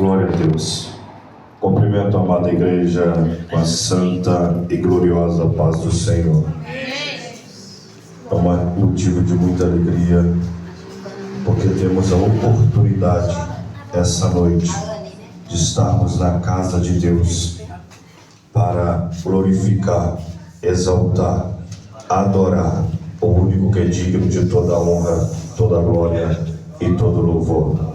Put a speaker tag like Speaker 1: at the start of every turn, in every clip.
Speaker 1: Glória a Deus. Cumprimento a amada igreja com a santa e gloriosa paz do Senhor. É um motivo de muita alegria, porque temos a oportunidade essa noite de estarmos na casa de Deus para glorificar, exaltar, adorar o único que é digno de toda honra, toda glória e todo louvor.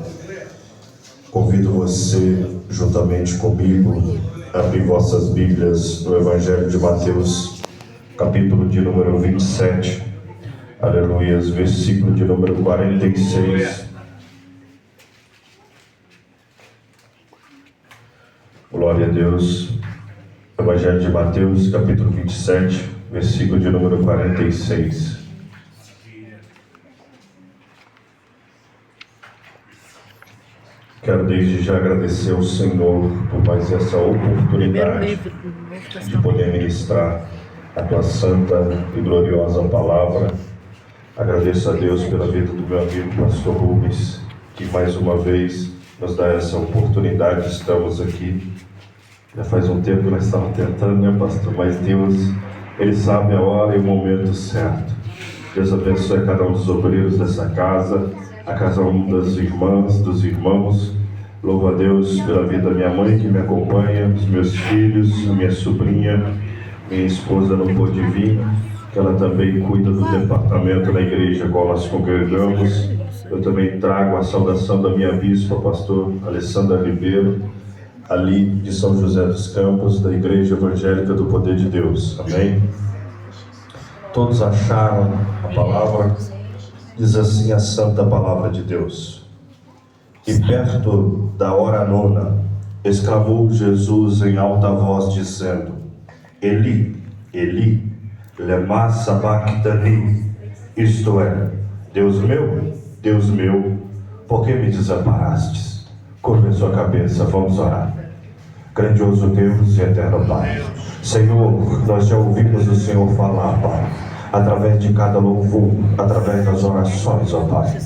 Speaker 1: Convido você, juntamente comigo, a abrir vossas Bíblias no Evangelho de Mateus, capítulo de número 27, aleluias, versículo de número 46. Glória a Deus. Evangelho de Mateus, capítulo 27, versículo de número 46. Quero desde já agradecer ao Senhor por mais essa oportunidade de poder ministrar a tua santa e gloriosa palavra. Agradeço a Deus pela vida do meu amigo pastor Rubens, que mais uma vez nos dá essa oportunidade. Estamos aqui. Já faz um tempo que nós estamos tentando, né, pastor? Mas Deus, Ele sabe a hora e o momento certo. Deus abençoe a cada um dos obreiros dessa casa, a cada um das irmãs, dos irmãos. Louvo a Deus pela vida da minha mãe que me acompanha, dos meus filhos, minha sobrinha, minha esposa não pôde vir, que ela também cuida do departamento da igreja com nós congregamos. Eu também trago a saudação da minha bispa, pastor Alessandra Ribeiro, ali de São José dos Campos, da Igreja Evangélica do Poder de Deus. Amém? Todos acharam a palavra? Diz assim a santa palavra de Deus. E perto da hora nona, exclamou Jesus em alta voz, dizendo: Eli, Eli, lema sabachthani, isto é, Deus meu, por que me desamparastes? Curve sua cabeça, vamos orar. Grandioso Deus e eterno Pai, Senhor, nós já ouvimos o Senhor falar, Pai, através de cada louvor, através das orações, ó Pai.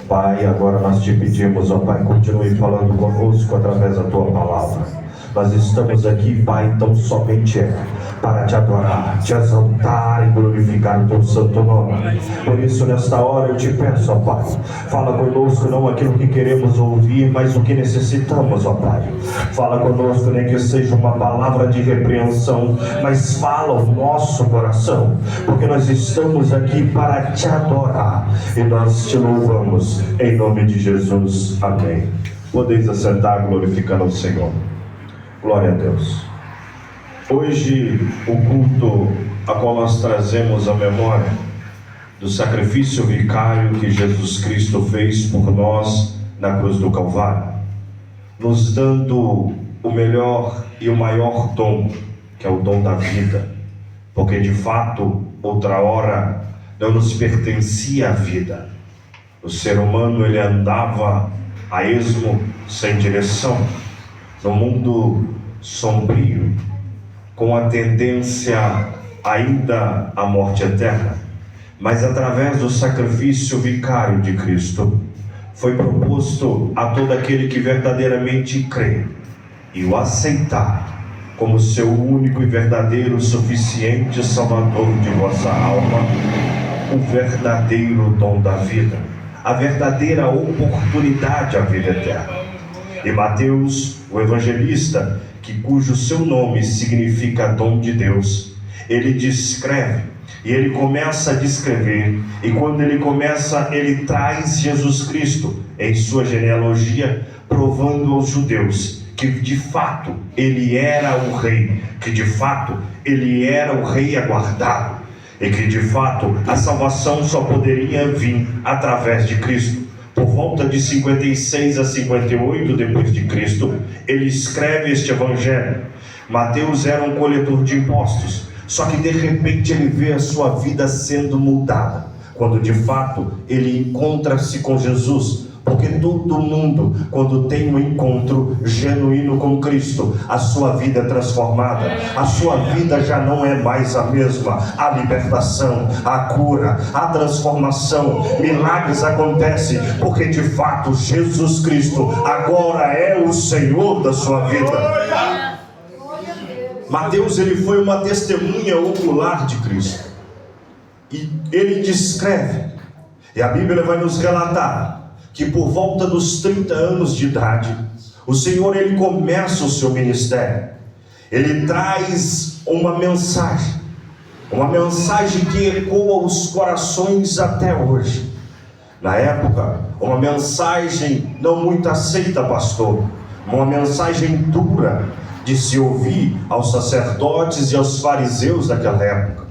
Speaker 1: Pai, agora nós te pedimos, ó Pai, continue falando conosco através da Tua palavra. Nós estamos aqui, Pai, tão somente para te adorar, te exaltar e glorificar o Teu santo nome. Por isso, nesta hora eu te peço, ó Pai, fala conosco não aquilo que queremos ouvir, mas o que necessitamos, ó Pai. Fala conosco, nem que seja uma palavra de repreensão, mas fala o nosso coração, porque nós estamos aqui para te adorar e nós te louvamos em nome de Jesus. Amém. Podeis assentar glorificando o Senhor. Glória a Deus. Hoje o culto a qual nós trazemos a memória do sacrifício vicário que Jesus Cristo fez por nós na cruz do Calvário, nos dando o melhor e o maior dom, que é o dom da vida, porque de fato outra hora não nos pertencia a vida. O ser humano ele andava a esmo, sem direção, no mundo sombrio, com a tendência ainda à morte eterna. Mas através do sacrifício vicário de Cristo, foi proposto a todo aquele que verdadeiramente crê e o aceitar como seu único e verdadeiro suficiente Salvador de vossa alma, o verdadeiro dom da vida, a verdadeira oportunidade à vida eterna. E Mateus, o evangelista, cujo seu nome significa dom de Deus, ele descreve, e ele começa a descrever, e quando ele começa, ele traz Jesus Cristo em sua genealogia, provando aos judeus que de fato ele era o rei, que de fato ele era o rei aguardado, e que de fato a salvação só poderia vir através de Cristo. Por volta de 56 a 58 depois de Cristo, ele escreve este evangelho. Mateus era um coletor de impostos, só que de repente ele vê a sua vida sendo mudada, quando de fato ele encontra-se com Jesus, Porque todo mundo, quando tem um encontro genuíno com Cristo, a sua vida é transformada, a sua vida já não é mais a mesma. A libertação, a cura, a transformação, milagres acontecem, porque de fato Jesus Cristo agora é o Senhor da sua vida. Mateus, ele foi uma testemunha ocular de Cristo, e ele descreve, e a Bíblia vai nos relatar, que por volta dos 30 anos de idade, o Senhor, ele começa o seu ministério. Ele traz uma mensagem que ecoa os corações até hoje. Na época, uma mensagem não muito aceita, pastor, uma mensagem dura de se ouvir aos sacerdotes e aos fariseus daquela época,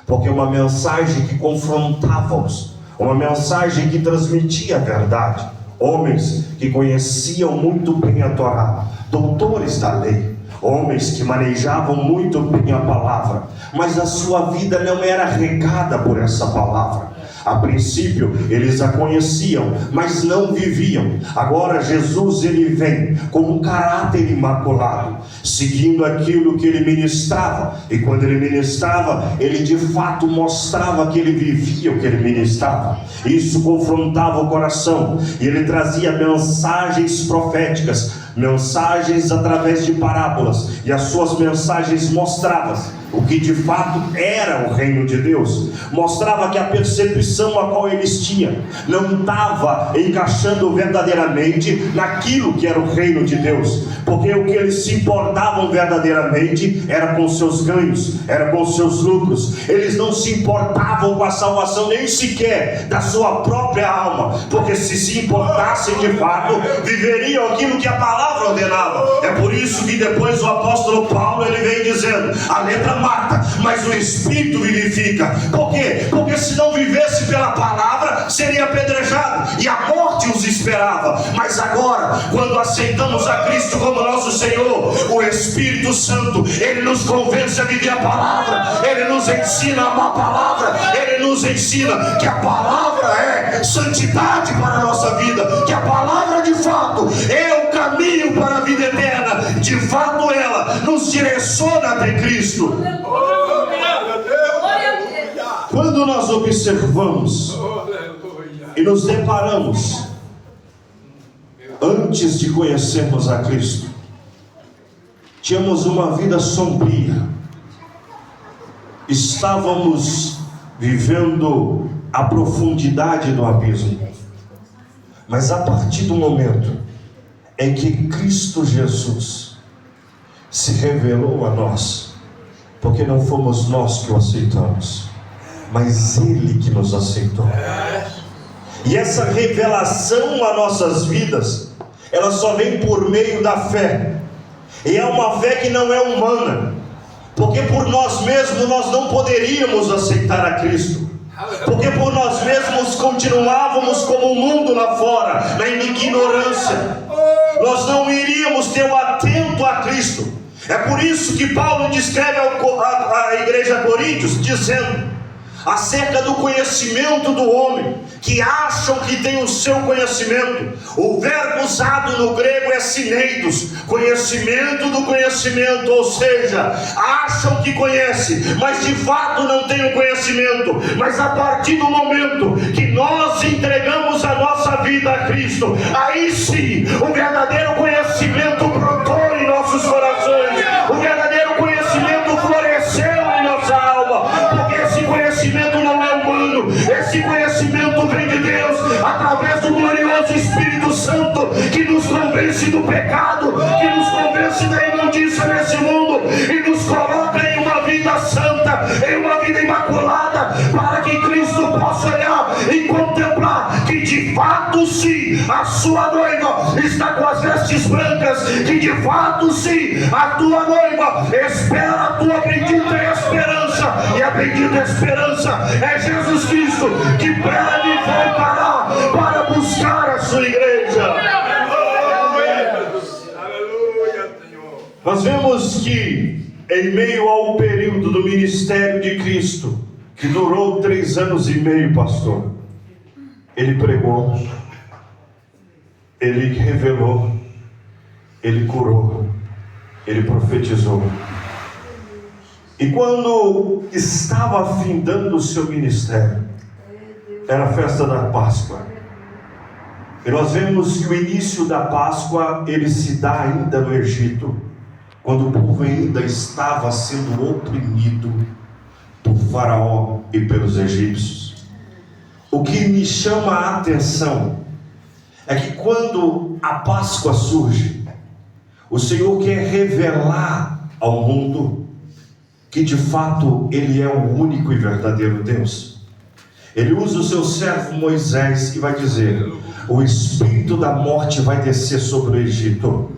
Speaker 1: porque uma mensagem que confrontava-os, uma mensagem que transmitia a verdade. Homens que conheciam muito bem a Torá, doutores da lei, homens que manejavam muito bem a palavra, mas a sua vida não era regada por essa palavra. A princípio eles a conheciam, mas não viviam. Agora Jesus, ele vem com um caráter imaculado, seguindo aquilo que ele ministrava. E quando ele ministrava, ele de fato mostrava que ele vivia o que ele ministrava. Isso confrontava o coração, e ele trazia mensagens proféticas, mensagens através de parábolas, e as suas mensagens mostravam o que de fato era o reino de Deus. Mostrava que a percepção a qual eles tinham não estava encaixando verdadeiramente naquilo que era o reino de Deus, porque o que eles se importavam verdadeiramente era com seus ganhos, era com seus lucros. Eles não se importavam com a salvação nem sequer da sua própria alma, porque se importassem de fato, viveriam aquilo que a palavra ordenava. É por isso que depois o apóstolo Paulo, ele vem dizendo: a letra mata, mas o Espírito vivifica. Por quê? Porque se não vivesse pela palavra, seria apedrejado, e a morte os esperava. Mas agora, quando aceitamos a Cristo como nosso Senhor, o Espírito Santo, ele nos convence a viver a palavra, ele nos ensina a amar a palavra, ele nos ensina que a palavra é santidade para a nossa vida, que a palavra de fato é o caminho para a vida eterna. De fato ela nos direciona até Cristo. Quando nós observamos e nos deparamos, antes de conhecermos a Cristo, tínhamos uma vida sombria, estávamos vivendo a profundidade do abismo. Mas a partir do momento em que Cristo Jesus se revelou a nós, porque não fomos nós que o aceitamos, mas Ele que nos aceitou. E essa revelação a nossas vidas, ela só vem por meio da fé. E é uma fé que não é humana, porque por nós mesmos nós não poderíamos aceitar a Cristo, porque por nós mesmos continuávamos como o mundo lá fora, na ignorância. Nós não iríamos ter o atento a Cristo. É por isso que Paulo descreve a igreja de Coríntios, dizendo acerca do conhecimento do homem, que acham que tem o seu conhecimento. O verbo usado no grego é sineidos, conhecimento do conhecimento, ou seja, acham que conhecem, mas de fato não tem o conhecimento. Mas a partir do momento que nós entregamos a nossa vida a Cristo, aí sim o verdadeiro conhecimento brotou em nossos corações, o verdadeiro conhecimento floresceu em nossa alma, porque esse conhecimento não é humano, esse conhecimento vem de Deus, através do glorioso Espírito Santo, que nos convence do pecado, que nos convence da imundícia nesse mundo, e nos coloca em uma vida santa, em uma vida imaculada, para que Cristo possa olhar e contemplar que de fato sim, a sua noiva está com as vestes brancas, que de fato sim, a tua noiva espera a tua bendita esperança, e a bendita esperança é Jesus Cristo, que breve voltará para buscar a sua igreja. Nós vemos que em meio ao período do ministério de Cristo, que durou 3 anos e meio, pastor, ele pregou, Ele revelou, ele curou, ele profetizou. E quando estava findando o seu ministério, era a festa da Páscoa. E nós vemos que o início da Páscoa, ele se dá ainda no Egito, quando o povo ainda estava sendo oprimido por Faraó e pelos egípcios. O que me chama a atenção é que quando a Páscoa surge, o Senhor quer revelar ao mundo que de fato Ele é o único e verdadeiro Deus. Ele usa o seu servo Moisés e vai dizer: o espírito da morte vai descer sobre o Egito,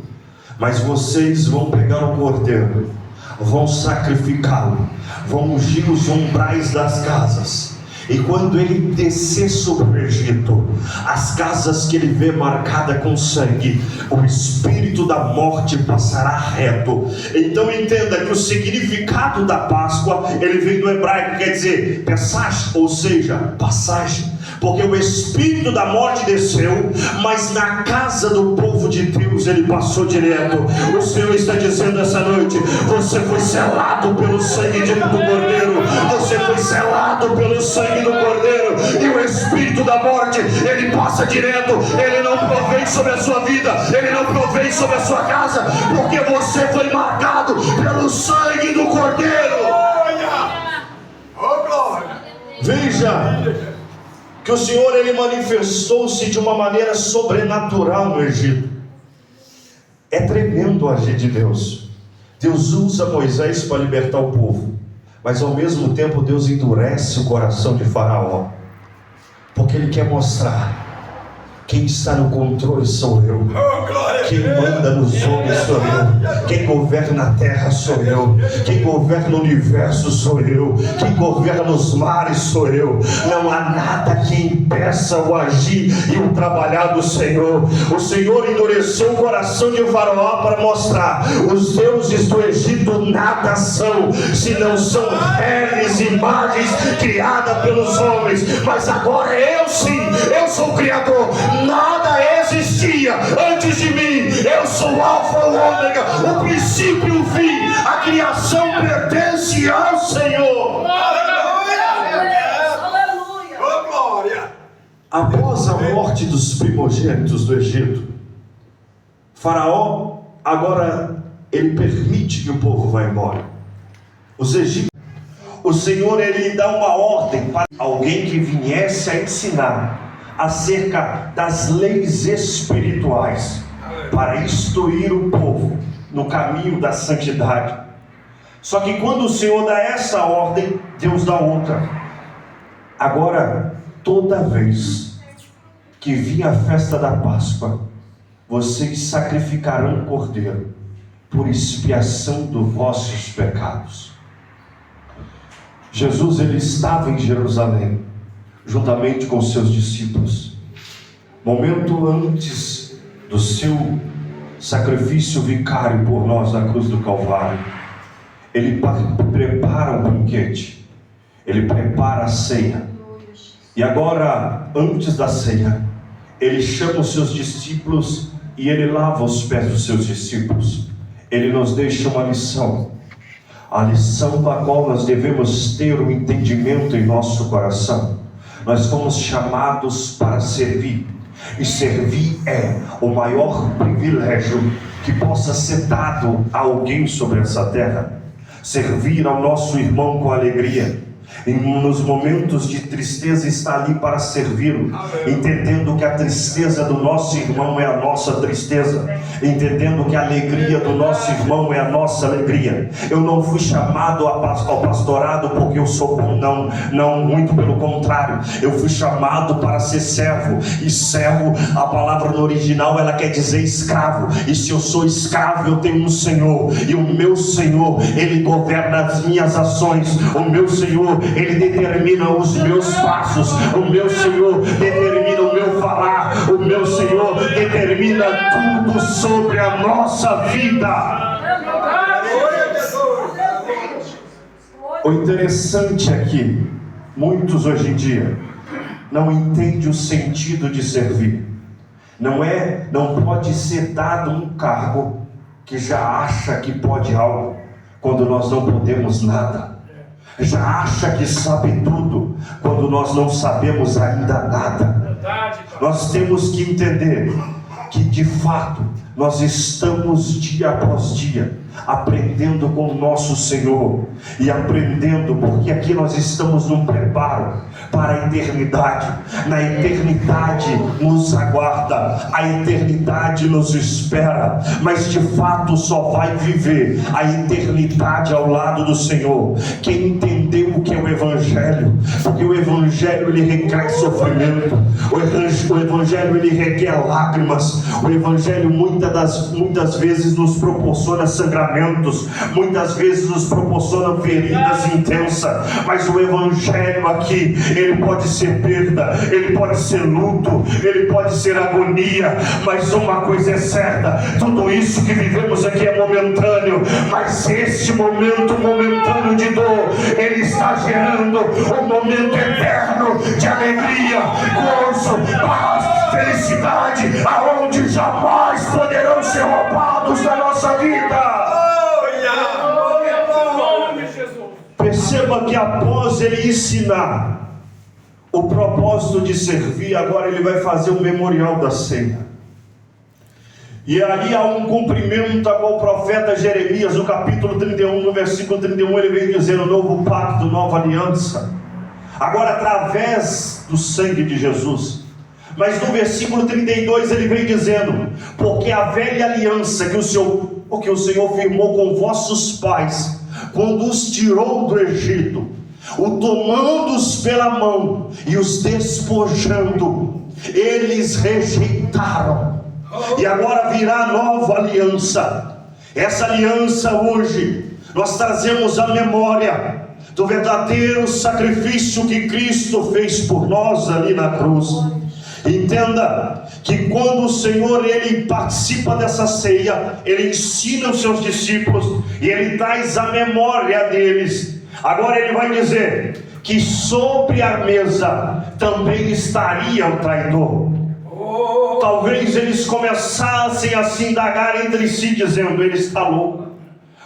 Speaker 1: mas vocês vão pegar o cordeiro, vão sacrificá-lo, vão ungir os umbrais das casas. E quando ele descer sobre o Egito, as casas que ele vê marcada com sangue, o espírito da morte passará reto. Então entenda que o significado da Páscoa, ele vem do hebraico, quer dizer passagem, ou seja, passagem. Porque o espírito da morte desceu, mas na casa do povo de Deus ele passou direto. O Senhor está dizendo essa noite: você foi selado pelo sangue do Cordeiro, você foi selado pelo sangue do Cordeiro, e o espírito da morte, ele passa direto, ele não provém sobre a sua vida, ele não provém sobre a sua casa, porque você foi marcado pelo sangue do Cordeiro. Veja que o Senhor, ele manifestou-se de uma maneira sobrenatural no Egito. É tremendo o agir de Deus. Deus usa Moisés para libertar o povo, mas ao mesmo tempo Deus endurece o coração de Faraó, porque ele quer mostrar: quem está no controle sou eu, quem manda nos homens sou eu, quem governa a terra sou eu, quem governa o universo sou eu, quem governa os mares sou eu. Não há nada que impeça o agir e o trabalhar do Senhor. O Senhor endureceu o coração de Faraó para mostrar: os deuses do Egito nada são, senão são reles, imagens criadas pelos homens, mas agora eu sim, eu sou o Criador. Nada existia antes de mim. Eu sou o Alfa e o Ômega, o princípio e o fim. A criação pertence ao Senhor. Aleluia. Após a morte dos primogênitos do Egito, Faraó agora ele permite que o povo vá embora. Os egípcios, o Senhor ele dá uma ordem para alguém que viesse a ensinar acerca das leis espirituais, para instruir o povo no caminho da santidade. Só que quando o Senhor dá essa ordem, Deus dá outra. Agora, toda vez que vir a festa da Páscoa, vocês sacrificarão um cordeiro por expiação dos vossos pecados. Jesus ele estava em Jerusalém juntamente com seus discípulos. Momento antes do seu sacrifício vicário por nós na cruz do Calvário, ele prepara o banquete, ele prepara a ceia. E agora, antes da ceia, ele chama os seus discípulos e ele lava os pés dos seus discípulos. Ele nos deixa uma lição, a lição da qual nós devemos ter um entendimento em nosso coração. Nós fomos chamados para servir, e servir é o maior privilégio que possa ser dado a alguém sobre essa terra. Servir ao nosso irmão com alegria. Nos momentos de tristeza está ali para servi-lo, entendendo que a tristeza do nosso irmão é a nossa tristeza, entendendo que a alegria do nosso irmão é a nossa alegria. Eu não fui chamado ao pastorado porque eu sou bom, não, muito pelo contrário. Eu fui chamado para ser servo, e servo, a palavra no original ela quer dizer escravo, e se eu sou escravo eu tenho um Senhor, e o meu Senhor ele governa as minhas ações, o meu Senhor ele determina os meus passos, o meu Senhor determina o meu falar, o meu Senhor determina tudo sobre a nossa vida. O interessante é que muitos hoje em dia não entendem o sentido de servir. Não pode ser dado um cargo que já acha que pode algo, quando nós não podemos nada. Já acha que sabe tudo, quando nós não sabemos ainda nada. Nós temos que entender que de fato nós estamos dia após dia aprendendo com o nosso Senhor, e aprendendo porque aqui nós estamos num preparo para a eternidade. Na eternidade nos aguarda, a eternidade nos espera, mas de fato só vai viver a eternidade ao lado do Senhor quem entendeu o que é o Evangelho, porque o Evangelho ele requer sofrimento, o Evangelho ele requer lágrimas, o Evangelho muitas vezes nos proporciona sangramentos, muitas vezes nos proporciona feridas intensas, mas o Evangelho aqui, ele pode ser perda, ele pode ser luto, ele pode ser agonia, mas uma coisa é certa: tudo isso que vivemos aqui é momentâneo, mas este momento momentâneo de dor, ele está gerando um momento eterno de alegria, gozo, paz, felicidade, aonde jamais poderão ser roubados da nossa vida. Perceba que após ele ensinar o propósito de servir, agora ele vai fazer o memorial da ceia. E ali há um cumprimento ao profeta Jeremias, no capítulo 31, no versículo 31, ele vem dizendo: novo pacto, nova aliança, agora através do sangue de Jesus. Mas no versículo 32 ele vem dizendo: porque a velha aliança que o Senhor firmou com vossos pais, quando os tirou do Egito, o tomando-os pela mão e os despojando, eles rejeitaram. E agora virá nova aliança. Essa aliança hoje nós trazemos a memória do verdadeiro sacrifício que Cristo fez por nós ali na cruz. Entenda que quando o Senhor ele participa dessa ceia, ele ensina os seus discípulos e ele traz a memória deles. Agora ele vai dizer que sobre a mesa também estaria o traidor. Talvez eles começassem a se indagar entre si, dizendo: ele está louco.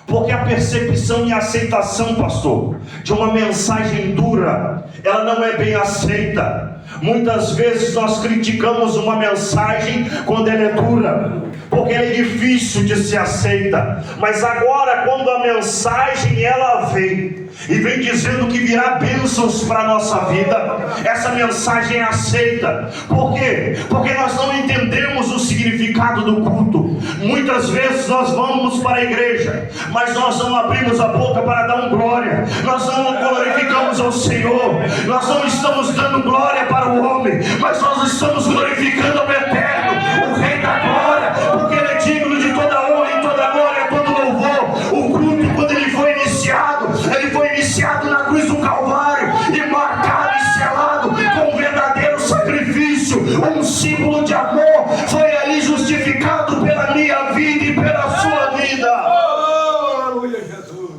Speaker 1: Porque a percepção e a aceitação, pastor, de uma mensagem dura, ela não é bem aceita. Muitas vezes nós criticamos uma mensagem quando ela é dura, porque ela é difícil de ser aceita. Mas agora, quando a mensagem ela vem e vem dizendo que virá bênçãos para a nossa vida, essa mensagem é aceita. Por quê? Porque nós não entendemos o significado do culto. Muitas vezes nós vamos para a igreja, mas nós não abrimos a boca para dar um glória, nós não glorificamos ao Senhor, nós não estamos dando glória para o homem, mas nós estamos glorificando ao Eterno, o Rei da glória, porque Ele é digno de toda honra e toda glória, todo louvor. O culto, quando ele foi iniciado na cruz do Calvário, e marcado e selado com um verdadeiro sacrifício, um símbolo de amor, foi ali justificado pela minha vida e pela sua vida. Aleluia, Jesus.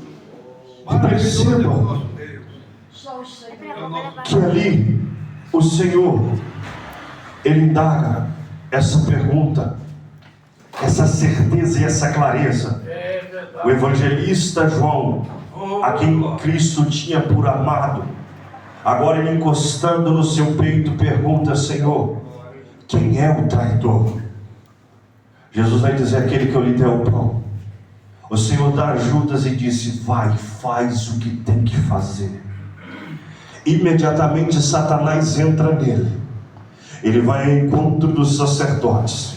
Speaker 1: Percebam que ali o Senhor ele indaga essa pergunta, essa certeza e essa clareza. O evangelista João, a quem Cristo tinha por amado, agora ele encostando no seu peito pergunta: Senhor, quem é o traidor? Jesus vai dizer: aquele que eu lhe dei o pão. O Senhor dá Judas e disse: vai, faz o que tem que fazer. Imediatamente Satanás entra nele, ele vai ao encontro dos sacerdotes.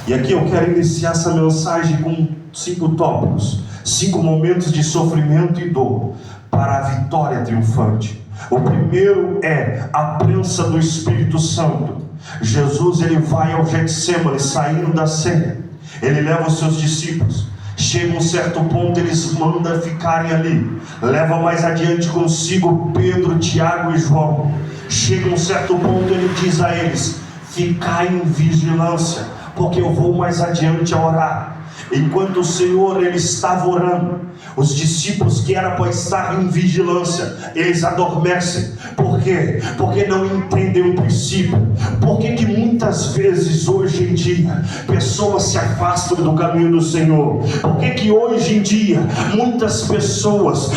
Speaker 1: E aqui eu quero iniciar essa mensagem com 5 tópicos, 5 momentos de sofrimento e dor para a vitória triunfante. O primeiro é a prensa do Espírito Santo. Jesus ele vai ao Getsemane, saindo da ceia, ele leva os seus discípulos. Chega um certo ponto, eles mandam ficarem ali, leva mais adiante consigo Pedro, Tiago e João. Chega um certo ponto, ele diz a eles: ficai em vigilância, porque eu vou mais adiante a orar. Enquanto o Senhor ele estava orando, os discípulos que era para estar em vigilância, eles adormecem. Por quê? Porque não entendem o princípio. Por que muitas vezes hoje em dia pessoas se afastam do caminho do Senhor? Por que hoje em dia muitas pessoas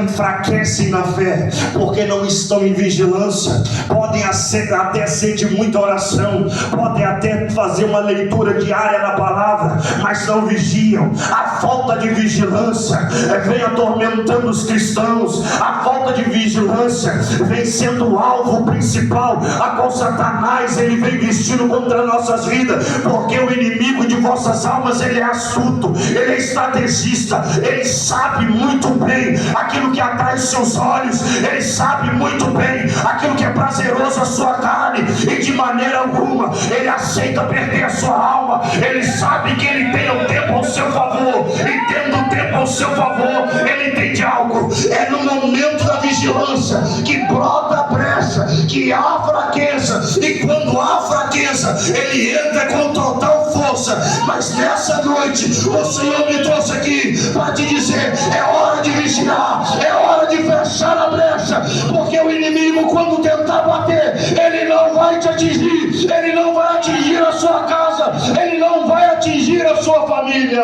Speaker 1: enfraquecem na fé? Porque não estão em vigilância. Podem até ser de muita oração, podem até fazer uma leitura diária da palavra, mas não vigiam. A falta de vigilância vem atormentando os cristãos. A falta de vigilância vem sendo o alvo principal a qual Satanás ele vem vestindo contra nossas vidas, porque o inimigo de vossas almas ele é astuto, ele é estrategista, ele sabe muito bem aquilo que atrai seus olhos, ele sabe muito bem aquilo que é prazeroso à sua carne, e de maneira alguma ele aceita perder a sua alma. Ele sabe que ele tem o tempo ao seu favor, e tendo o tempo ao seu favor, ele entende algo. É no momento da vigilância que brota a brecha, que há fraqueza, e quando há fraqueza, ele entra com total força. Mas nessa noite, o Senhor me trouxe aqui para te dizer: é hora de vigiar, é hora de fechar a brecha, porque o inimigo, quando tentar bater, ele não vai te atingir, ele não vai atingir a sua casa, ele não vai atingir a sua família.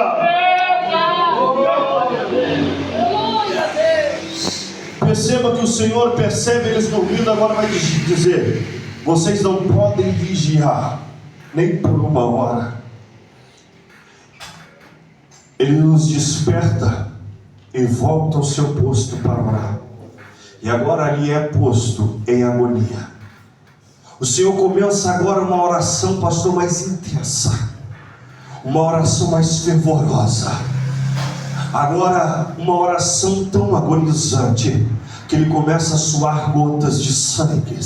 Speaker 1: Perceba que o Senhor percebe eles dormindo, agora vai dizer: vocês não podem vigiar nem por uma hora. Ele nos desperta e volta ao seu posto para orar. E agora ali é posto em agonia. O Senhor começa agora uma oração, pastor, mais intensa, uma oração mais fervorosa. Agora uma oração tão agonizante que ele começa a suar gotas de sangue.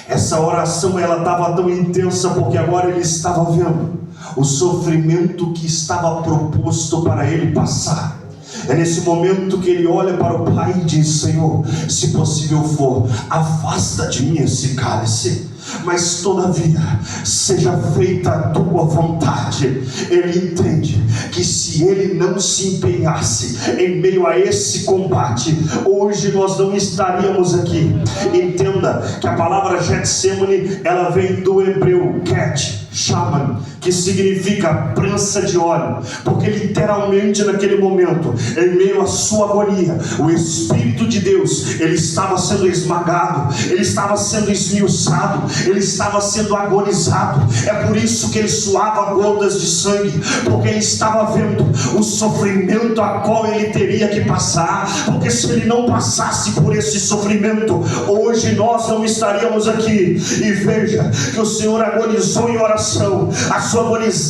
Speaker 1: Essa oração ela estava tão intensa porque agora ele estava vendo o sofrimento que estava proposto para ele passar. É nesse momento que ele olha para o Pai e diz: Senhor, se possível for, afasta de mim esse cálice, mas todavia seja feita a tua vontade. Ele entende que se ele não se empenhasse em meio a esse combate, hoje nós não estaríamos aqui. Entenda que a palavra Getsemane, ela vem do hebreu ket, shaman, que significa prensa de óleo, porque literalmente naquele momento, em meio à sua agonia, o Espírito de Deus, ele estava sendo esmagado, ele estava sendo esmiuçado, ele estava sendo agonizado. É por isso que ele suava gotas de sangue, porque ele estava vendo o sofrimento a qual ele teria que passar, porque se ele não passasse por esse sofrimento, hoje nós não estaríamos aqui. E veja que o Senhor agonizou em oração. A sua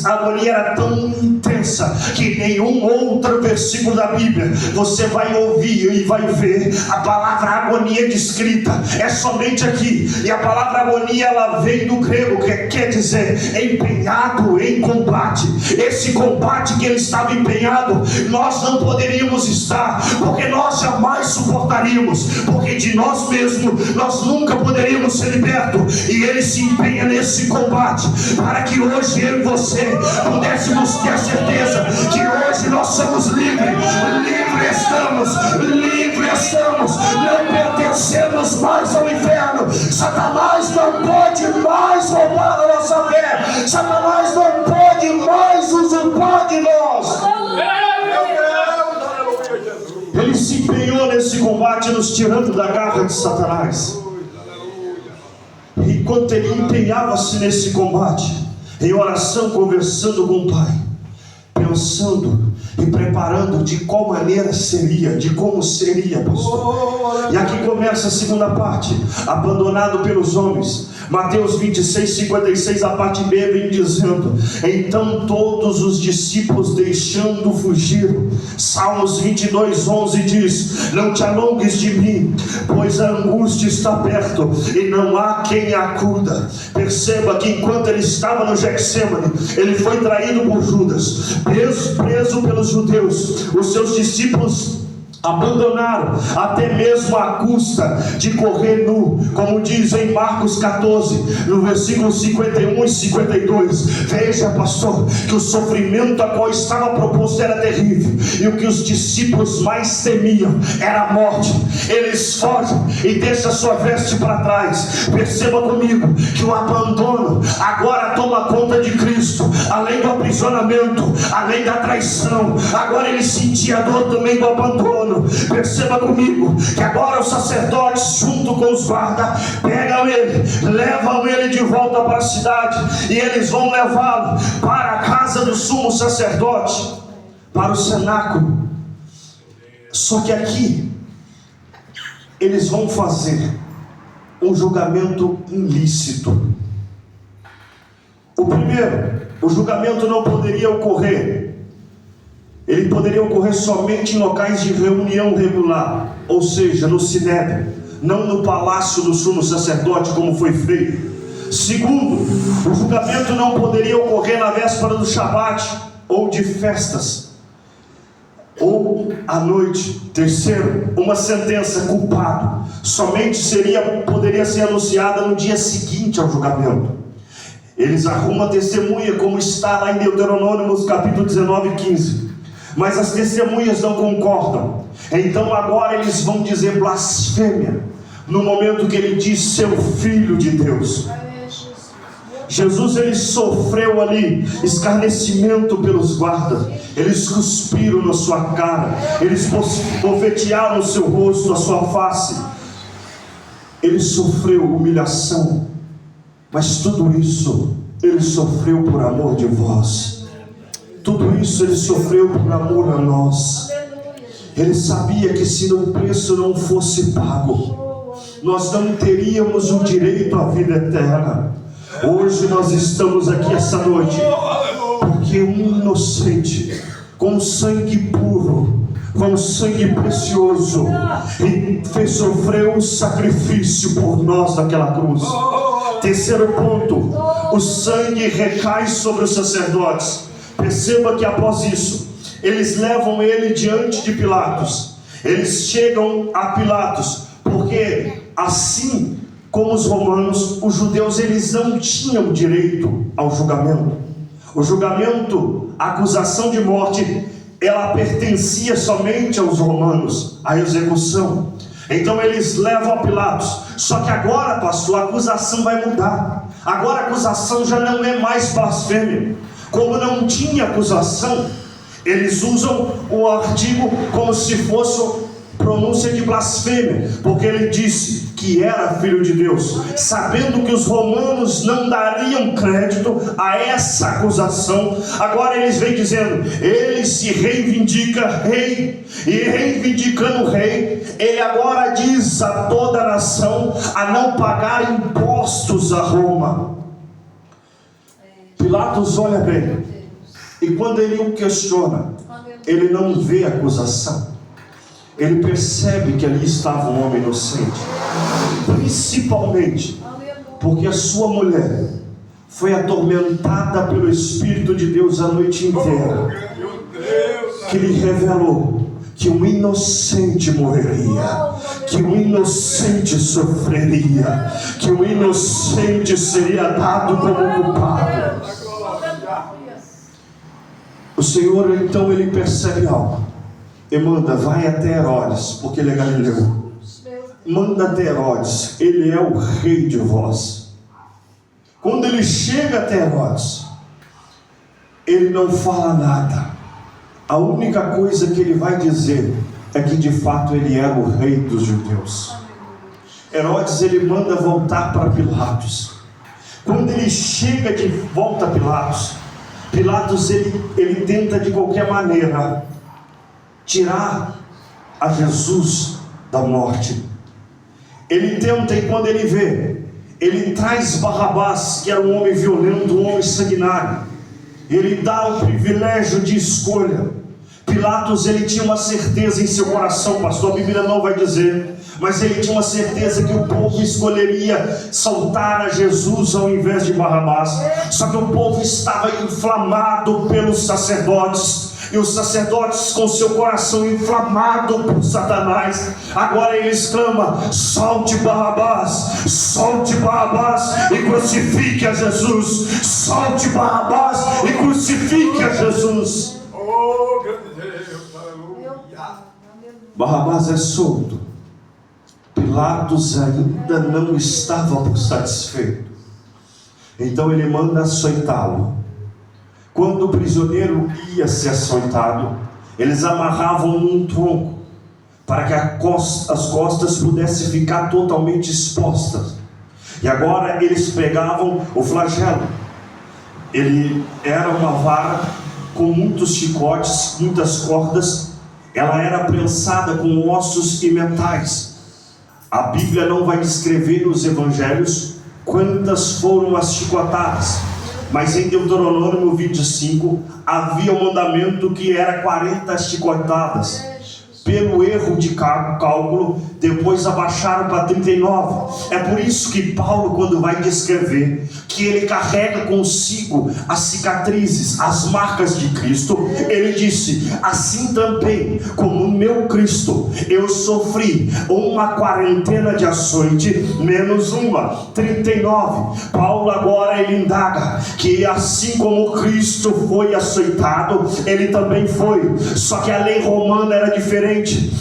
Speaker 1: agonia era tão intensa que nenhum outro versículo da Bíblia você vai ouvir e vai ver a palavra agonia descrita. É somente aqui. E a palavra agonia, ela vem do grego, que quer dizer empenhado em combate. Esse combate que ele estava empenhado, nós não poderíamos estar, porque nós jamais suportaríamos, porque de nós mesmos nós nunca poderíamos ser libertos. E ele se empenha nesse combate para que hoje eu e você pudéssemos ter a certeza que hoje nós somos livres. Livres estamos, não pertencemos mais ao inferno. Satanás não pode mais roubar a nossa fé, Satanás não pode mais usurpar de nós. Ele se empenhou nesse combate, nos tirando da garra de Satanás. Enquanto ele empenhava-se nesse combate, em oração, conversando com o Pai, pensando e preparando de qual maneira seria, de como seria, pastor. E aqui começa a segunda parte: abandonado pelos homens. Mateus 26:56, a parte B vem dizendo: então todos os discípulos deixando fugiram. Salmos 22:11 diz: não te alongues de mim, pois a angústia está perto e não há quem a acuda. Perceba que enquanto ele estava no Getsemane, ele foi traído por Judas, preso pelos judeus. Os seus discípulos Abandonaram, até mesmo à custa de correr nu, como diz em Marcos 14, no versículo 51 e 52. Veja, pastor, que o sofrimento a qual estava proposto era terrível, e o que os discípulos mais temiam era a morte. Eles fogem e deixam a sua veste para trás. Perceba comigo que o abandono agora toma conta de Cristo. Além do aprisionamento, além da traição, agora ele sentia a dor também do abandono. Perceba comigo que agora os sacerdotes, junto com os guardas, pegam ele, levam ele de volta para a cidade, e eles vão levá-lo para a casa do sumo sacerdote, para o cenáculo. Só que aqui eles vão fazer um julgamento ilícito. O primeiro, o julgamento não poderia ocorrer. Ele poderia ocorrer somente em locais de reunião regular, ou seja, no sinédrio, não no palácio do sumo sacerdote, como foi feito. Segundo, o julgamento não poderia ocorrer na véspera do Shabat ou de festas, ou à noite. Terceiro, uma sentença culpado somente poderia ser anunciada no dia seguinte ao julgamento. Eles arrumam a testemunha, como está lá em Deuteronômio, capítulo 19 e 15. Mas as testemunhas não concordam. Então agora eles vão dizer blasfêmia, no momento que ele diz seu filho de Deus. Jesus, ele sofreu ali escarnecimento pelos guardas. Eles cuspiram na sua cara, eles bofetearam o seu rosto, a sua face. Ele sofreu humilhação, mas tudo isso ele sofreu por amor de vós. Tudo isso ele sofreu por amor a nós. Ele sabia que se o preço não fosse pago, nós não teríamos o direito à vida eterna. Hoje nós estamos aqui essa noite porque um inocente, com sangue puro, com sangue precioso, e sofreu um sacrifício por nós naquela cruz. Terceiro ponto, o sangue recai sobre os sacerdotes. Perceba que após isso, eles levam ele diante de Pilatos. Eles chegam a Pilatos, porque assim como os romanos, os judeus, eles não tinham direito ao julgamento. O julgamento, a acusação de morte, ela pertencia somente aos romanos, a execução. Então eles levam a Pilatos. Só que agora, pastor, a acusação vai mudar. Agora a acusação já não é mais blasfêmia. Como não tinha acusação, eles usam o artigo como se fosse pronúncia de blasfêmia, porque ele disse que era filho de Deus, sabendo que os romanos não dariam crédito a essa acusação. Agora eles vêm dizendo, ele se reivindica rei, e reivindicando o rei, ele agora diz a toda a nação a não pagar impostos a Roma. Pilatos olha bem, e quando ele o questiona, ele não vê acusação. Ele percebe que ali estava um homem inocente, principalmente porque a sua mulher foi atormentada pelo Espírito de Deus a noite inteira, que lhe revelou que um inocente morreria, que um inocente sofreria, que um inocente seria dado como culpado. O Senhor então ele percebe algo e manda, vai até Herodes, porque ele é galileu. Manda até Herodes, ele é o rei de vós. Quando ele chega até Herodes, ele não fala nada. A única coisa que ele vai dizer é que de fato ele era o rei dos judeus. Herodes ele manda voltar para Pilatos. Quando ele chega de volta a Pilatos ele tenta de qualquer maneira tirar a Jesus da morte. Ele tenta, e quando ele vê, ele traz Barrabás, que era um homem violento, um homem sanguinário. Ele dá o privilégio de escolha. Pilatos ele tinha uma certeza em seu coração, pastor, a Bíblia não vai dizer, mas ele tinha uma certeza que o povo escolheria soltar a Jesus ao invés de Barrabás. Só que o povo estava inflamado pelos sacerdotes, E os sacerdotes, com seu coração inflamado por Satanás, agora eles clamam: solte Barrabás e crucifique a Jesus. Solte Barrabás e crucifique a Jesus.
Speaker 2: Oh, grande Deus, aleluia.
Speaker 1: Barrabás é solto. Pilatos ainda não estava por satisfeito, então ele manda açoitá-lo. Quando o prisioneiro ia ser açoitado, eles amarravam num tronco, para que as costas pudessem ficar totalmente expostas. E agora eles pegavam o flagelo. Ele era uma vara com muitos chicotes, muitas cordas. Ela era prensada com ossos e metais. A Bíblia não vai descrever nos evangelhos quantas foram as chicotadas, mas em Deuteronômio 25 havia um mandamento que era 40 chicotadas. Pelo erro de cálculo, depois abaixaram para 39. É por isso que Paulo, quando vai descrever que ele carrega consigo as cicatrizes, as marcas de Cristo, ele disse: assim também como o meu Cristo, eu sofri uma quarentena de açoite, menos uma, 39. Paulo agora ele indaga que assim como Cristo foi açoitado, ele também foi. Só que a lei romana era diferente.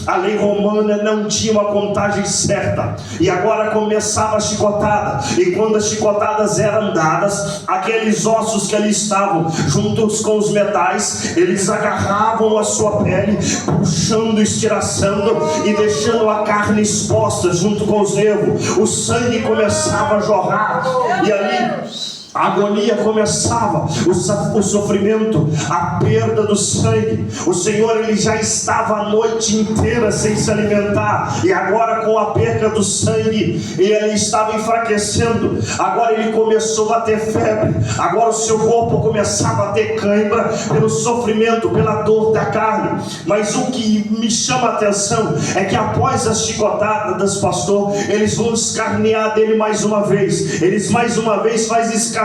Speaker 1: A lei romana não tinha uma contagem certa, e agora começava a chicotada. E quando as chicotadas eram dadas, aqueles ossos que ali estavam juntos com os metais, eles agarravam a sua pele, puxando, estilhaçando e deixando a carne exposta junto com os nervos. O sangue começava a jorrar, e ali a agonia começava, o sofrimento, a perda do sangue. O Senhor ele já estava a noite inteira sem se alimentar, e agora com a perda do sangue ele estava enfraquecendo. Agora ele começou a ter febre, agora o seu corpo começava a ter cãibra pelo sofrimento, pela dor da carne. Mas o que me chama a atenção é que após as chicotadas, pastor, eles vão escarnear dele mais uma vez. Eles mais uma vez fazem escarneio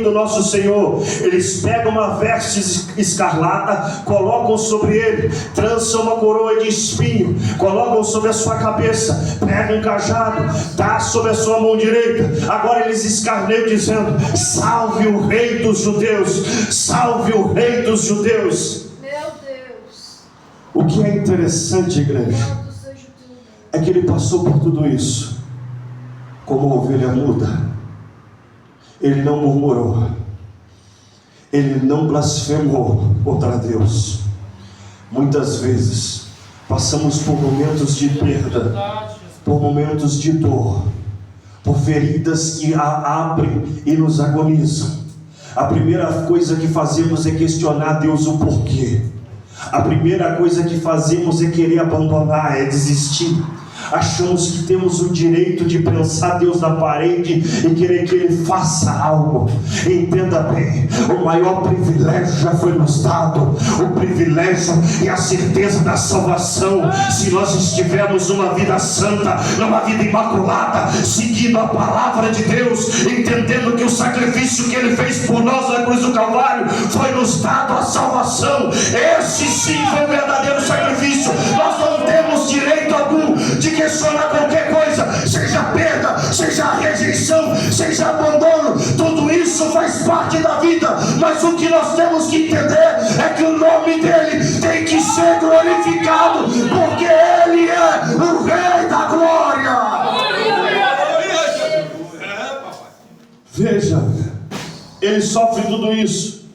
Speaker 1: do nosso Senhor. Eles pegam uma veste escarlata, colocam sobre ele, trançam uma coroa de espinho, colocam sobre a sua cabeça, pegam um cajado, dá sobre a sua mão direita. Agora eles escarneiam dizendo: salve o rei dos judeus, salve o rei dos judeus.
Speaker 3: Meu Deus.
Speaker 1: O que é interessante, igreja, é que ele passou por tudo isso como uma ovelha muda. Ele não murmurou, ele não blasfemou contra Deus. Muitas vezes passamos por momentos de perda, por momentos de dor, por feridas que abrem e nos agonizam. A primeira coisa que fazemos é questionar Deus o porquê. A primeira coisa que fazemos é querer abandonar, é desistir. Achamos que temos o direito de pensar Deus na parede e querer que Ele faça algo. Entenda bem, o maior privilégio já foi nos dado, o privilégio e a certeza da salvação. Se nós estivermos numa vida santa, numa vida imaculada, seguindo a palavra de Deus, entendendo que o sacrifício que Ele fez por nós na cruz do Calvário foi nos dado a salvação. Esse sim foi o verdadeiro sacrifício. Nós não temos direito algum de questionar qualquer coisa, seja perda, seja rejeição, seja abandono. Tudo isso faz parte da vida, mas o que nós temos que entender é que o nome dele tem que ser glorificado, porque ele é o Rei da Glória. Veja, ele sofre tudo isso,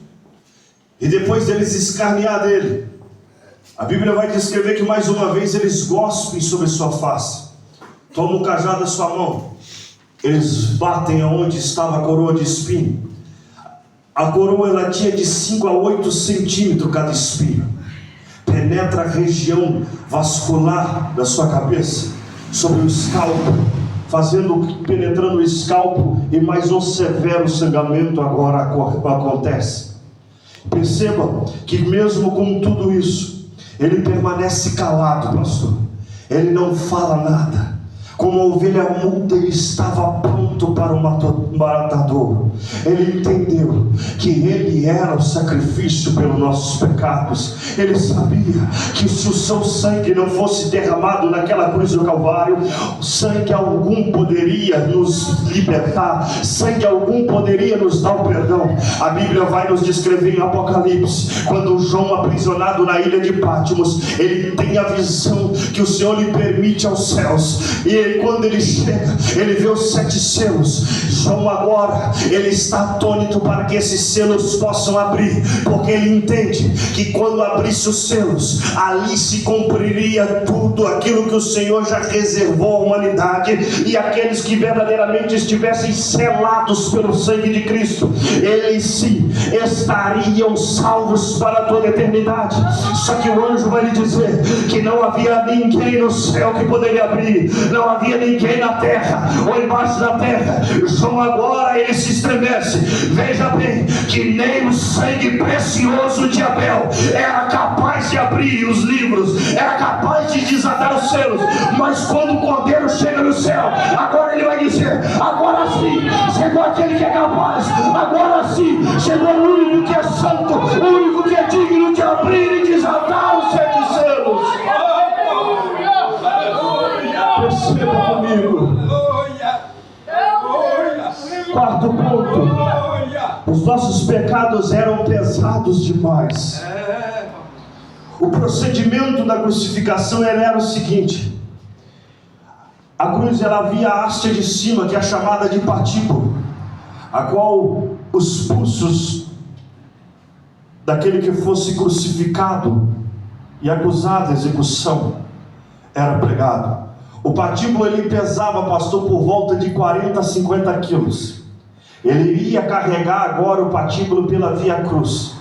Speaker 1: e depois deles escarnear dele, a Bíblia vai descrever que mais uma vez eles gospem sobre sua face, tomam o cajado da sua mão, eles batem aonde estava a coroa de espinho. A coroa ela tinha de 5 a 8 centímetros cada espinho, penetra a região vascular da sua cabeça, sobre o escalpo, penetrando o escalpo, e mais um severo sangramento agora acontece. Perceba que mesmo com tudo isso, ele permanece calado, pastor. Ele não fala nada. Como a ovelha muda, ele estava pronto para o matador. Ele entendeu que ele era o sacrifício pelos nossos pecados. Ele sabia que se o seu sangue não fosse derramado naquela cruz do Calvário, sangue algum poderia nos libertar, sangue algum poderia nos dar o perdão. A Bíblia vai nos descrever em Apocalipse, quando João, aprisionado na ilha de Patmos, ele tem a visão que o Senhor lhe permite aos céus, e quando ele chega, ele vê os 7 selos. João agora, ele está atônito para que esses selos possam abrir, porque ele entende que quando abrisse os selos, ali se cumpriria tudo aquilo que o Senhor já reservou à humanidade, e aqueles que verdadeiramente estivessem selados pelo sangue de Cristo, eles sim estariam salvos para toda a eternidade. Só que o anjo vai lhe dizer que não havia ninguém no céu que poderia abrir, não havia ninguém na terra ou embaixo da terra. João agora ele se estremece. Veja bem que nem o sangue precioso de Abel era capaz de abrir os livros, era capaz de desatar os selos, mas quando o Cordeiro chega no céu, agora ele vai dizer: agora sim chegou aquele que é capaz, agora sim chegou o único que é santo, o único que é digno de abrir e desatar os 7 selos. Perceba comigo. Quarto ponto: os nossos pecados eram pesados demais. O procedimento da crucificação era o seguinte: a cruz ela havia a haste de cima, que é chamada de patíbulo, a qual os pulsos daquele que fosse crucificado e acusado de execução era pregado. O patíbulo ele pesava, pastor, por volta de 40 a 50 quilos. Ele iria carregar agora o patíbulo pela Via Cruz.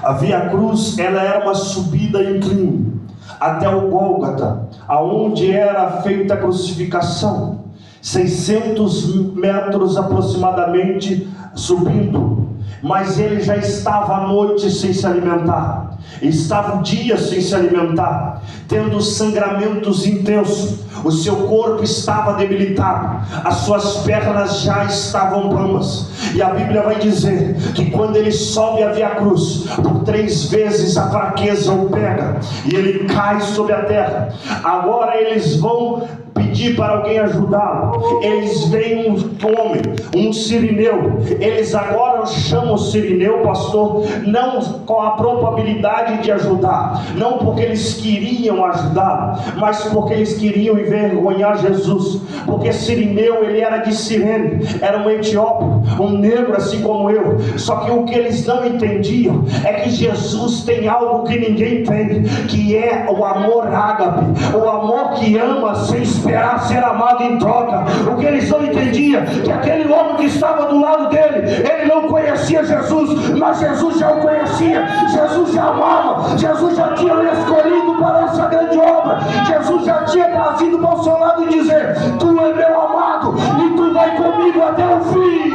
Speaker 1: A Via Cruz ela era uma subida inclínea até o Gólgota, aonde era feita a crucificação, 600 metros aproximadamente subindo. Mas ele já estava à noite sem se alimentar, estava dias sem se alimentar, tendo sangramentos intensos. O seu corpo estava debilitado, as suas pernas já estavam bramas. E a Bíblia vai dizer que quando ele sobe a Via Cruz, por 3 vezes a fraqueza o pega e ele cai sobre a terra. Agora eles vão pedir para alguém ajudá-lo. Eles veem um homem, um sirineu. Eles agora chamam o sirineu, pastor, não com a probabilidade de ajudar, não porque eles queriam ajudá-lo, mas porque eles queriam envergonhar Jesus. Porque sirineu, ele era de Cirene, era um etíope, um negro assim como eu. Só que o que eles não entendiam é que Jesus tem algo que ninguém tem, que é o amor ágape, o amor que ama sem esperar ser amado em troca. O que eles não entendiam, que aquele homem que estava do lado dele, ele não conhecia Jesus, mas Jesus já o conhecia, Jesus já amava, Jesus já tinha o escolhido para essa grande obra, Jesus já tinha trazido para o seu lado e dizer: tu é meu amado e tu vai comigo até o fim.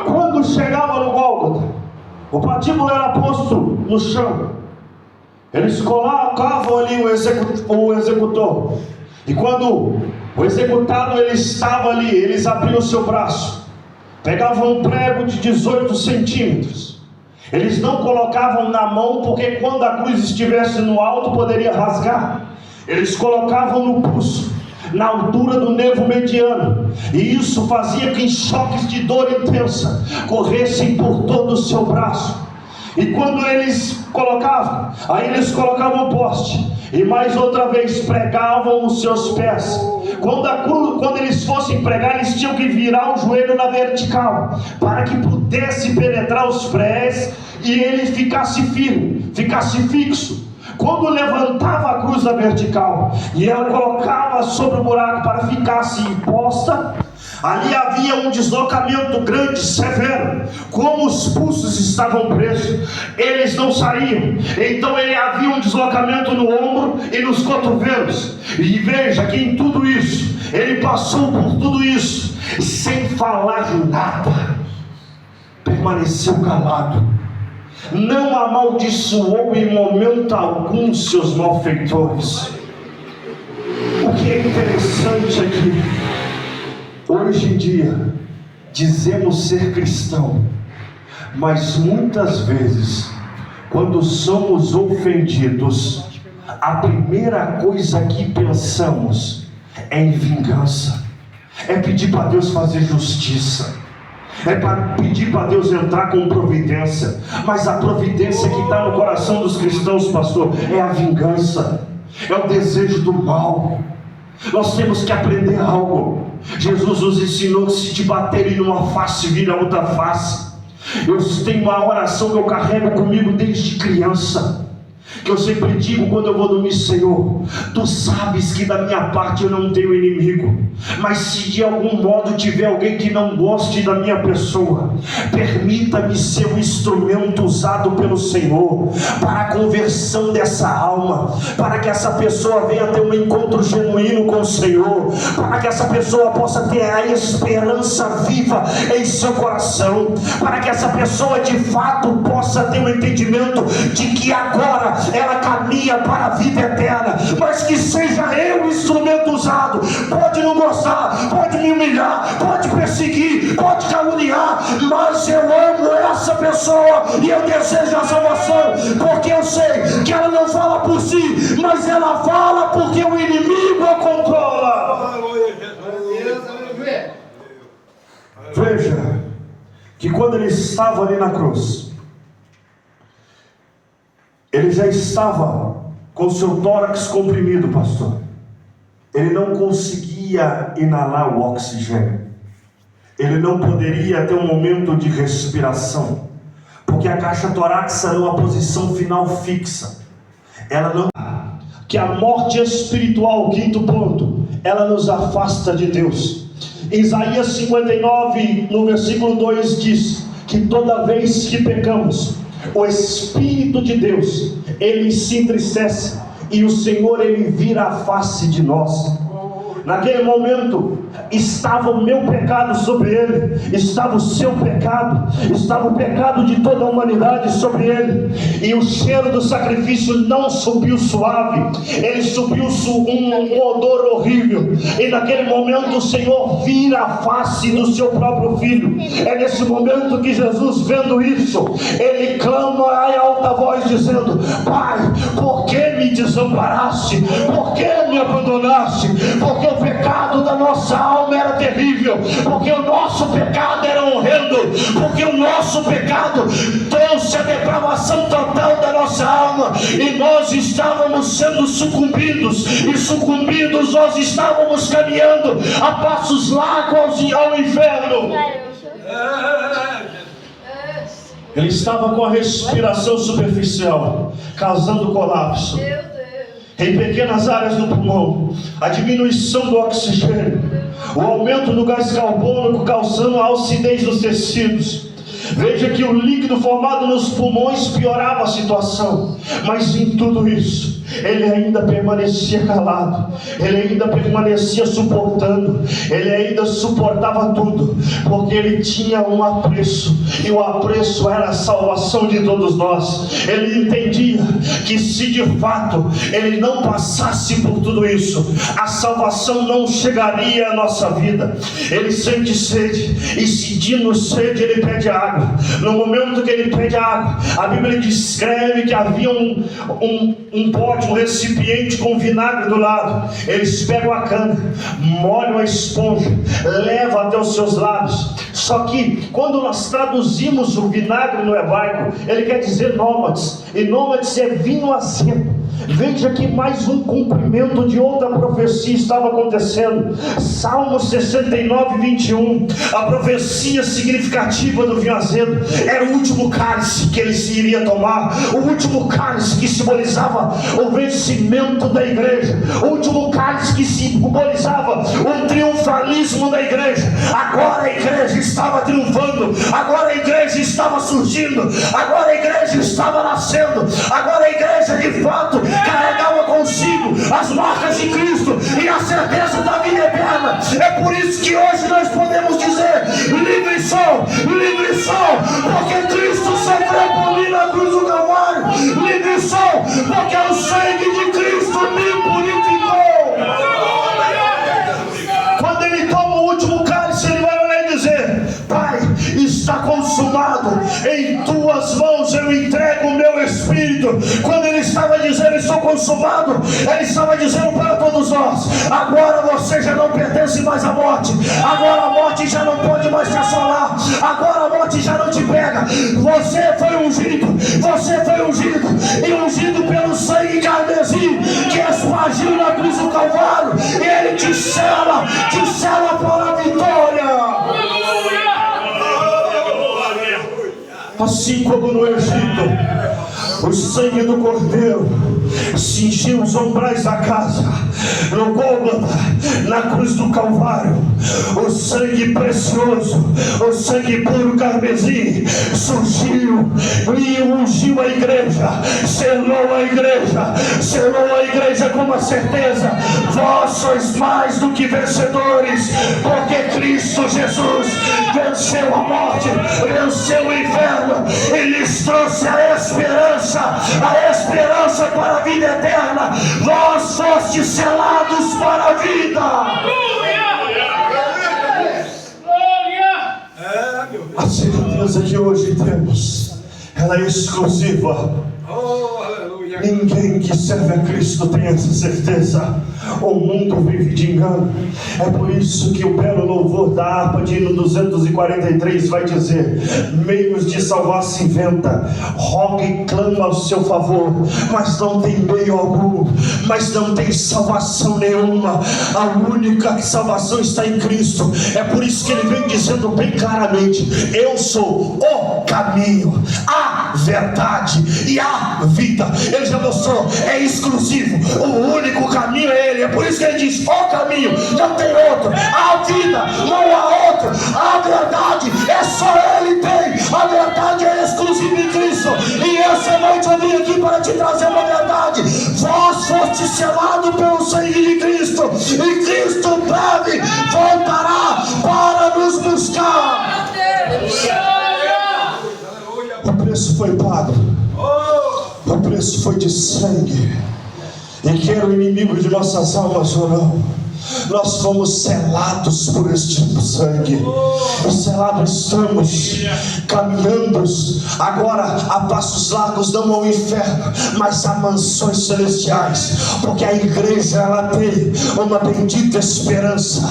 Speaker 1: Quando chegava no Gólgota, o patíbulo era posto no chão. Eles colocavam ali o executor, e quando o executado ele estava ali, eles abriam o seu braço, pegavam um prego de 18 centímetros. Eles não colocavam na mão, porque quando a cruz estivesse no alto poderia rasgar. Eles colocavam no pulso, na altura do nervo mediano, e isso fazia que choques de dor intensa corressem por todo o seu braço. E quando eles colocavam, aí eles colocavam o poste, e mais outra vez pregavam os seus pés. Quando eles fossem pregar, eles tinham que virar o joelho na vertical, para que pudesse penetrar os pés e ele ficasse firme, ficasse fixo. Quando levantava a cruz da vertical e ela colocava sobre o buraco para ficasse imposta, ali havia um deslocamento grande, severo. Como os pulsos estavam presos, eles não saíam. Então havia um deslocamento no ombro e nos cotovelos. E veja que em tudo isso, ele passou por tudo isso sem falar nada, permaneceu calado, não amaldiçoou em momento algum seus malfeitores.
Speaker 3: que é interessante é que hoje em dia dizemos ser cristão, mas muitas vezes quando somos ofendidos, a primeira coisa que pensamos é em vingança, é pedir para Deus fazer justiça, é para pedir para Deus entrar com providência. Mas a providência que está no coração dos cristãos, pastor, é a vingança, é o desejo do mal. Nós temos que aprender algo. Jesus nos ensinou que se te baterem numa face, vira outra face. Eu tenho uma oração que eu carrego comigo desde criança, que eu sempre digo quando eu vou dormir: Senhor, Tu sabes que da minha parte eu não tenho inimigo, mas se de algum modo tiver alguém que não goste da minha pessoa, permita-me ser um instrumento usado pelo Senhor para a conversão dessa alma, para que essa pessoa venha ter um encontro genuíno com o Senhor, para que essa pessoa possa ter a esperança viva em seu coração, para que essa pessoa de fato possa ter um entendimento de que agora ela caminha para a vida eterna, mas que seja eu o instrumento usado. Pode não gostar, pode me humilhar, pode perseguir, pode caluniar, mas eu amo essa pessoa e eu desejo a salvação, porque eu sei que ela não fala por si, mas ela fala porque o inimigo a controla. Veja que quando ele estava ali na cruz, ele já estava com seu tórax comprimido, pastor. Ele não conseguia inalar o oxigênio. Ele não poderia ter um momento de respiração, porque a caixa torácica era uma posição final fixa. Ela não... Que a morte espiritual, quinto ponto, ela nos afasta de Deus. Isaías 59, no versículo 2 diz que toda vez que pecamos, o Espírito de Deus, ele se entristece e o Senhor, ele vira a face de nós. Naquele momento estava o meu pecado sobre ele, estava o seu pecado, estava o pecado de toda a humanidade sobre ele, e o cheiro do sacrifício não subiu suave, ele subiu um odor horrível. E naquele momento o Senhor vira a face do seu próprio filho. É nesse momento que Jesus, vendo isso, ele clama em alta voz dizendo: Pai, por que me desamparaste? Por que me abandonaste? Porque o pecado da nossa alma era terrível, porque o nosso pecado era horrendo, porque o nosso pecado trouxe a depravação total da nossa alma, e nós estávamos sendo sucumbidos, e sucumbidos nós estávamos caminhando a passos largos ao inferno. Ele estava com a respiração superficial, causando colapso em pequenas áreas do pulmão, a diminuição do oxigênio, o aumento do gás carbônico causando a acidez dos tecidos. Veja que o líquido formado nos pulmões piorava a situação, mas em tudo isso ele ainda permanecia calado, ele ainda permanecia suportando, ele ainda suportava tudo, porque ele tinha um apreço, e o apreço era a salvação de todos nós. Ele entendia que se de fato ele não passasse por tudo isso, a salvação não chegaria à nossa vida. Ele sente sede, e sentindo sede ele pede água. No momento que ele pede água, a Bíblia descreve que havia um pote, um recipiente com vinagre do lado. Eles pegam a cana, molham a esponja, levam até os seus lábios. Só que quando nós traduzimos o vinagre no hebraico, ele quer dizer nômades, e nômades é vinho azedo. Veja que mais um cumprimento de outra profecia estava acontecendo. Salmo 69, 21. A profecia significativa do vinho azedo era o último cálice que ele se iria tomar, o último cálice que simbolizava o vencimento da igreja, o último cálice que simbolizava o triunfalismo da igreja. Agora a igreja estava triunfando, agora a igreja estava surgindo, agora a igreja estava nascendo, agora a igreja de fato carregava consigo as marcas de Cristo e a certeza da vida eterna. É por isso que hoje nós podemos dizer: livre sou, porque Cristo sofreu por mim na cruz do Calvário. Livre sou, porque o sangue de Cristo me purificou. consumado, em tuas mãos eu entrego o meu espírito. Quando ele estava dizendo estou consumado, ele estava dizendo para todos nós: agora você já não pertence mais à morte, agora a morte já não pode mais te assolar, agora a morte já não te pega. Você foi ungido, e ungido pelo sangue carmesim que espargiu na cruz do Calvário, e ele te sela para a vitória. Assim como no Egito, o sangue do Cordeiro cingiu os umbrais da casa, no Gólgota, na cruz do Calvário, o sangue precioso, o sangue puro carmesim surgiu e ungiu a igreja, selou a igreja com uma certeza: vós sois mais do que vencedores, porque Cristo Jesus venceu a morte, venceu o inferno e lhes trouxe a esperança para a vida eterna. Vós fostes selados para a vida. A certeza que hoje temos, ela é exclusiva. Ninguém que serve a Cristo tem essa certeza. O mundo vive de engano. É por isso que o belo louvor da harpa de hino 243 vai dizer: meios de salvar se inventa, roga e clama ao seu favor, mas não tem meio algum, mas não tem salvação nenhuma. A única salvação está em Cristo. É por isso que ele vem dizendo bem claramente: eu sou o caminho, a verdade e a vida. Ele já mostrou, é exclusivo, o único caminho é ele. É por isso que ele diz: o caminho, não tem outro, a vida, não há outro, a verdade, é só ele tem. A verdade é exclusiva em Cristo, e essa noite eu vim aqui para te trazer uma verdade: vós foste selado pelo sangue de Cristo, e Cristo breve voltará para nos buscar. O preço foi pago, o preço foi de sangue. E quer o inimigo de nossas almas ou não, nós fomos selados por este sangue. E selados estamos, caminhando agora a passos largos, não ao inferno, mas a mansões celestiais, porque a igreja, ela tem uma bendita esperança,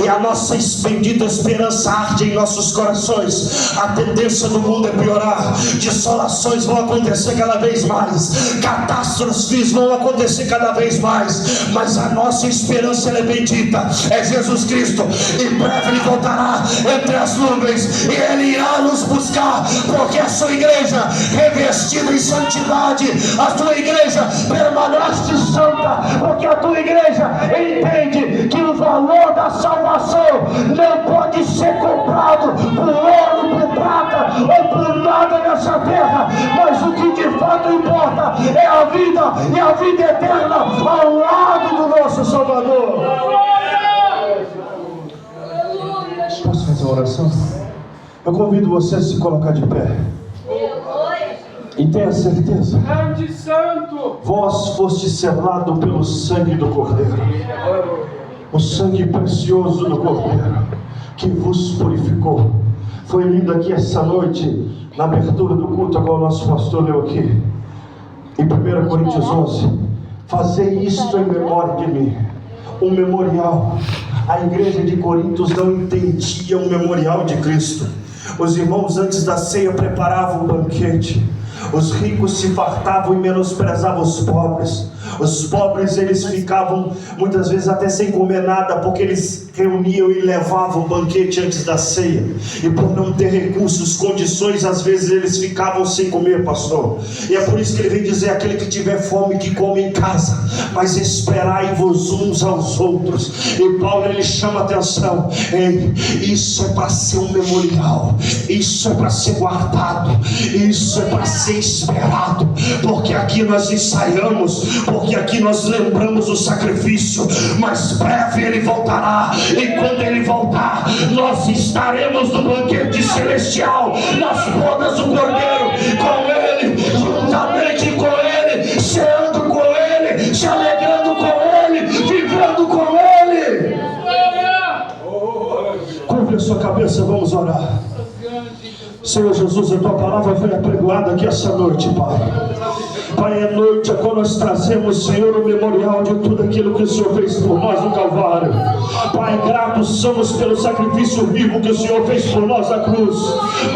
Speaker 3: e a nossa bendita esperança arde em nossos corações. A tendência do mundo é piorar, desolações vão acontecer cada vez mais, catástrofes vão acontecer cada vez mais, mas a nossa esperança, ela é bendita, é Jesus Cristo. Em breve ele voltará entre as nuvens, e ele irá nos buscar, porque a sua igreja revestida em santidade, a tua igreja permanece santa, porque a tua igreja entende que o valor da salvação não pode ser comprado por ouro, por prata ou por nada nessa terra, mas o que de fato importa é a vida, e a vida eterna ao lado do nosso Salvador. Posso fazer uma oração? Eu convido você a se colocar de pé. E tenha certeza, vós foste selado pelo sangue do Cordeiro, o sangue precioso do Cordeiro, que vos purificou. Foi lindo aqui essa noite, na abertura do culto, agora o nosso pastor leu aqui, em 1 Coríntios 11: fazei isto em memória de mim. Um memorial. A igreja de Corintos não entendia o memorial de Cristo. Os irmãos, antes da ceia, preparavam um banquete. Os ricos se fartavam e menosprezavam os pobres. Os pobres, eles ficavam muitas vezes até sem comer nada, porque eles reuniam e levavam o banquete antes da ceia, e por não ter recursos, condições, às vezes eles ficavam sem comer, pastor. E é por isso que ele vem dizer: aquele que tiver fome, que come em casa, mas esperai-vos uns aos outros. E Paulo, ele chama a atenção: ei, isso é para ser um memorial, isso é para ser guardado, isso é para ser esperado, porque aqui nós ensaiamos, porque aqui nós lembramos o sacrifício, mas breve ele voltará, e quando ele voltar, nós estaremos no banquete celestial, nas bodas do Cordeiro, com ele, juntamente com ele, ceando com ele, se alegrando com ele, vivendo com ele. Curve a sua cabeça, vamos orar. Senhor Jesus. Jesus, a tua palavra foi apregoada aqui essa noite, Pai. Pai, é noite a qual nós trazemos, Senhor, o memorial de tudo aquilo que o Senhor fez por nós no Calvário. Pai, gratos somos pelo sacrifício vivo que o Senhor fez por nós na cruz.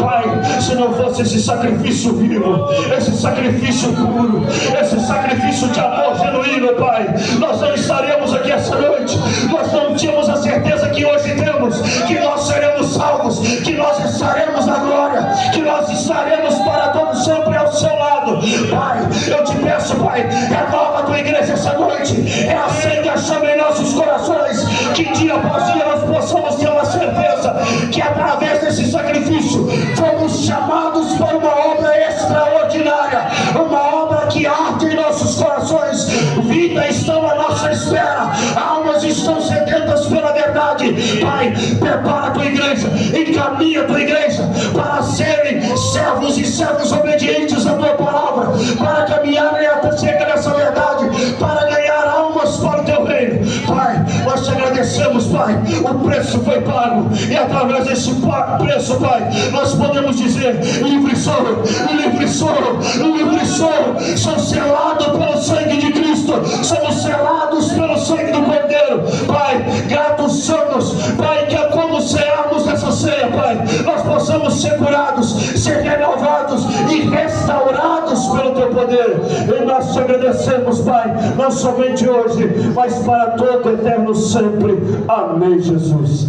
Speaker 3: Pai, se não fosse esse sacrifício vivo, esse sacrifício puro, esse sacrifício de amor genuíno, Pai, nós não estaremos aqui essa noite. Nós não tínhamos a certeza que hoje temos, que nós seremos salvos, que nós estaremos na glória, que nós estaremos para todo sempre ao seu lado. Pai, eu te peço, Pai, renova a tua igreja essa noite, acende a chama em nossos corações, que dia após dia nós possamos ter uma certeza que através desse sacrifício fomos chamados para uma obra extraordinária, uma obra que arde em nossos corações. Vida estão à nossa espera, almas estão sedentas pela verdade. Pai, prepara a tua igreja, encaminha a tua igreja para serem servos e servos obedientes à tua palavra, para caminharem acerca dessa verdade, para ganhar almas para o teu reino. Pai, nós te agradecemos, Pai, o preço foi pago, e através desse preço, Pai, nós podemos dizer: livre sou, livre sou, livre sou, sou selado pelo sangue de Cristo, somos selados pelo sangue do Cordeiro. Pai, gratos somos, Pai, que como cearmos nessa ceia, Pai, nós possamos ser curados, ser renovados e restaurados pelo teu poder. E nós te agradecemos, Pai, não somente hoje, mas para todo eterno sempre. Amém, Jesus.